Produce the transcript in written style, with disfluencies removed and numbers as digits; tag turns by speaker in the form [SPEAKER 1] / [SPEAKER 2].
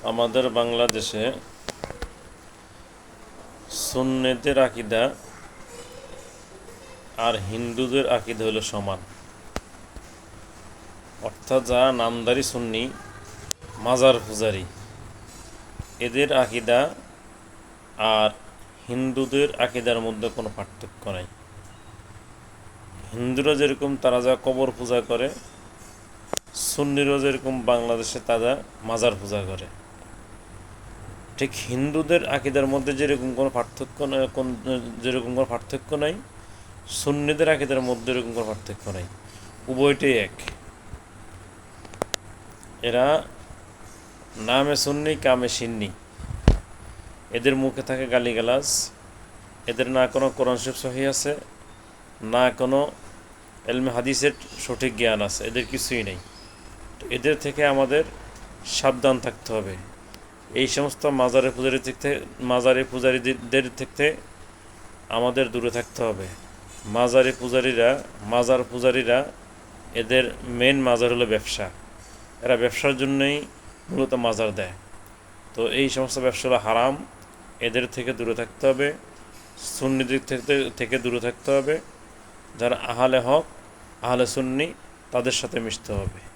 [SPEAKER 1] আমাদের বাংলাদেশে সুন্নিদের আকীদা আর হিন্দুদের আকীদা হলো সমান। অর্থাৎ যারা নামধারী সুন্নি মাজার পূজারী, এদের আকীদা আর হিন্দুদের আকীদার মধ্যে কোনো পার্থক্য নাই। হিন্দুরা যেরকম তারা যা কবর পূজা করে, সুন্নিরা যেরকম বাংলাদেশে তারা মাজার পূজা করে। ঠিক হিন্দুদের আকীদার মধ্যে যেরকম কোনো পার্থক্য নাই, সুন্নিদের আকীদার মধ্যে এরকম কোনো পার্থক্য নাই। উভয়টাই এক। এরা নামে সুন্নি কামে সিন্নি। এদের মুখে থাকে গালিগালাজ, এদের না কোনো কোরআন শরীফ সহিহ আছে, না কোনো এলমে হাদিসের সঠিক জ্ঞান আছে, এদের কিছুই নেই। এদের থেকে আমাদের সাবধান থাকতে হবে। এই সমস্ত মাজারে পূজারীদের থেকে আমাদের দূরে থাকতে হবে। মাজার পূজারীরা এদের মেন মাজার হলো ব্যবসা। এরা ব্যবসার জন্যই মূলত মাজার দেয়। তো এই সমস্ত ব্যবসা হারাম, এদের থেকে দূরে থাকতে হবে। সুন্নিদের থেকে দূরে থাকতে হবে। যারা আহলে হক, আহলে সুন্নি, তাদের সাথে মিশতে হবে।